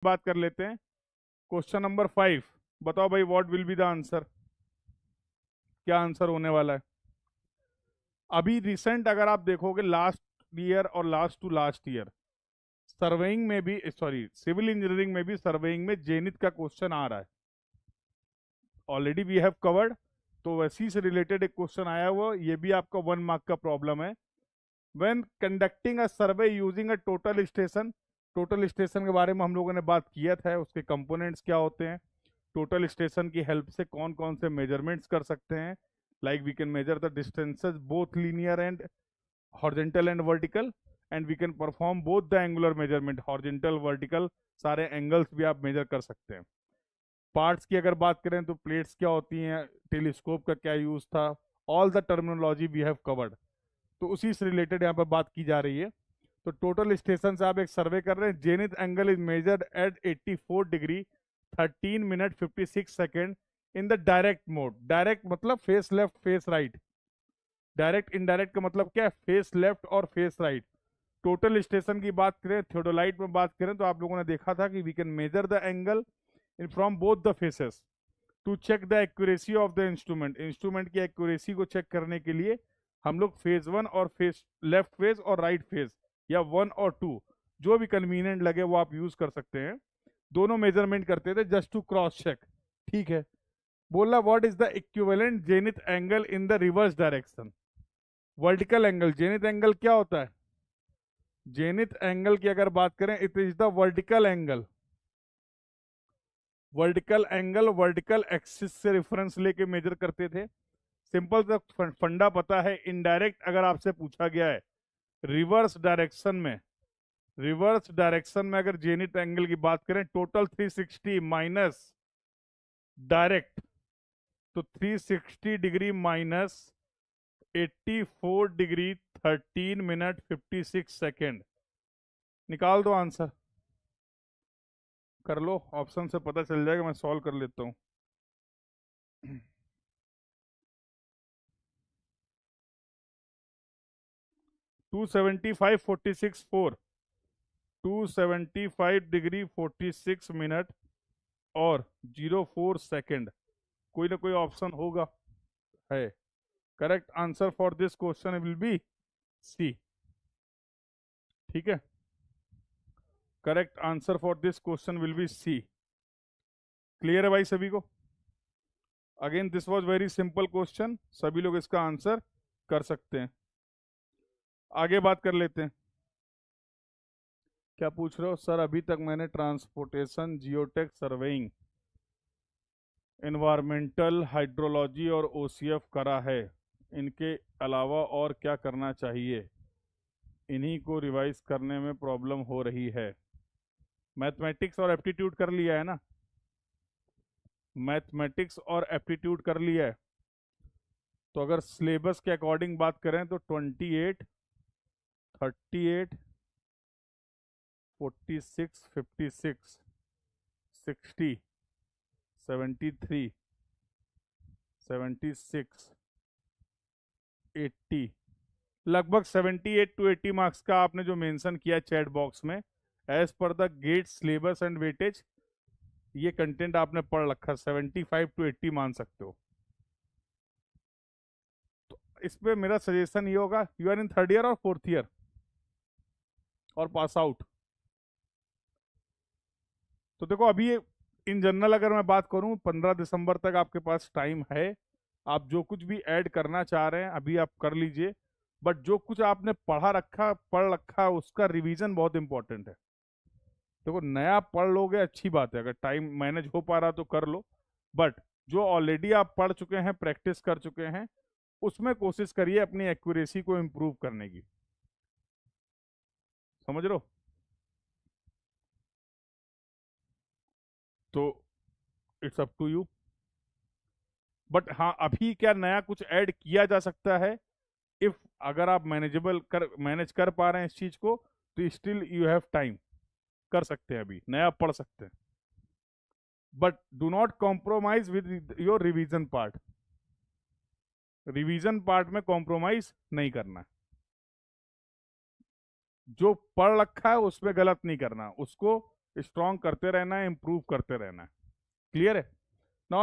बात कर लेते हैं। क्वेश्चन नंबर 5, बताओ भाई what will be the answer, क्या आंसर होने वाला है। अभी रिसेंट अगर आप देखोगे लास्ट ईयर और last to last year surveying में भी, सॉरी सिविल इंजीनियरिंग में भी सर्वेइंग में जेनिथ का क्वेश्चन आ रहा है। ऑलरेडी वी हैव कवर्ड, तो वैसी से रिलेटेड एक क्वेश्चन आया हुआ, ये भी आपका 1 मार्क का प्रॉब्लम है। When conducting a survey using a total station के बारे में हम लोगों ने बात किया था, उसके कंपोनेंट्स क्या होते हैं, टोटल स्टेशन की हेल्प से कौन कौन से मेजरमेंट्स कर सकते हैं। Like we can measure the distances both linear and horizontal and vertical, and we can perform both the angular measurement, horizontal vertical, सारे एंगल्स भी आप मेजर कर सकते हैं। पार्ट्स की अगर बात करें तो प्लेट्स क्या होती हैं, टेलीस्कोप का क्या यूज था, all the terminology we have covered. तो उसी से रिलेटेड यहाँ पर बात की जा रही है। तो टोटल स्टेशन से आप एक सर्वे कर रहे हैं, zenith angle is measured at 84 degree 13 minute 56 second in the direct mode. Direct मतलब face left face right, direct indirect का मतलब क्या है, फेस लेफ्ट और फेस राइट। टोटल स्टेशन की बात करें, थियोडोलाइट में बात करें, तो आप लोगों ने देखा था कि we can measure the angle in from both the faces to check the accuracy of the instrument. Instrument की एक्यूरेसी को चेक करने के लिए हम लोग फेज 1 और फेज लेफ्ट फेज और राइट फेज या 1 और 2 जो भी कन्वीनियंट लगे वो आप यूज कर सकते हैं, दोनों मेजरमेंट करते थे जस्ट टू क्रॉस चेक। ठीक है, बोला what is the equivalent zenith angle in the reverse direction. Vertical angle, zenith angle क्या होता है, जेनिथ एंगल की अगर बात करें it is the vertical angle. Vertical angle vertical axis से रेफरेंस लेके मेजर करते थे। सिंपल सा फंडा पता है। इनडायरेक्ट अगर आपसे पूछा गया है रिवर्स डायरेक्शन में, रिवर्स डायरेक्शन में अगर जेनिथ एंगल की बात करें टोटल 360 माइनस डायरेक्ट, तो 360 degree minus 84 degree 13 minute 56 second, निकाल दो आंसर, कर लो, ऑप्शन से पता चल जाएगा, मैं सॉल्व कर लेता हूँ। 275 46 4, 275 डिग्री 46 मिनट और 04 सेकेंड, कोई ना कोई ऑप्शन होगा, है। Correct answer for this question will be C. ठीक है, correct answer for this question will be C. Clear है भाई सभी को। Again this was very simple question, सभी लोग इसका आंसर कर सकते हैं। आगे बात कर लेते हैं। क्या पूछ रहे हो सर, अभी तक मैंने transportation, geotech, surveying, environmental, hydrology और ओसीएफ करा है, इनके अलावा और क्या करना चाहिए, इन्हीं को रिवाइज करने में प्रॉब्लम हो रही है। मैथमेटिक्स और एप्टीट्यूड कर लिया है ना, मैथमेटिक्स और एप्टीट्यूड कर लिया है। तो अगर सिलेबस के अकॉर्डिंग बात करें तो 28, 38, 46, 56, 60, 73, 76, 80, लगभग 78 टू 80 मार्क्स का आपने जो मेंशन किया चैट बॉक्स में, as per the GATE syllabus and weightage, ये कंटेंट आपने पढ़ रखा, 75 टू 80 मान सकते हो। तो इस पे मेरा सजेशन ये होगा, you are in third year और फोर्थ ईयर और पास आउट, तो देखो अभी इन जनरल अगर मैं बात करूं 15 दिसंबर तक आपके पास टाइम है, आप जो कुछ भी ऐड करना चाह रहे हैं अभी आप कर लीजिए। बट जो कुछ आपने पढ़ रखा उसका रिवीजन बहुत इंपॉर्टेंट है। देखो नया पढ़ लोगे अच्छी बात है, अगर टाइम मैनेज हो पा रहा तो कर लो, बट जो ऑलरेडी आप पढ़ चुके हैं, प्रैक्टिस कर चुके हैं, उसमें कोशिश करिए अपनी एक्यूरेसी को इम्प्रूव करने की। समझ रहे हो। तो it's up to you. But हाँ अभी क्या नया कुछ ऐड किया जा सकता है, इफ अगर आप मैनेज कर पा रहे हैं इस चीज को, तो स्टिल यू हैव टाइम, कर सकते हैं, अभी नया पढ़ सकते हैं। But do not compromise with your revision part, revision part में कॉम्प्रोमाइज नहीं करना, जो पढ़ रखा है उसमें गलत नहीं करना, उसको स्ट्रांग करते रहना है, इंप्रूव करते रहना है। क्लियर है?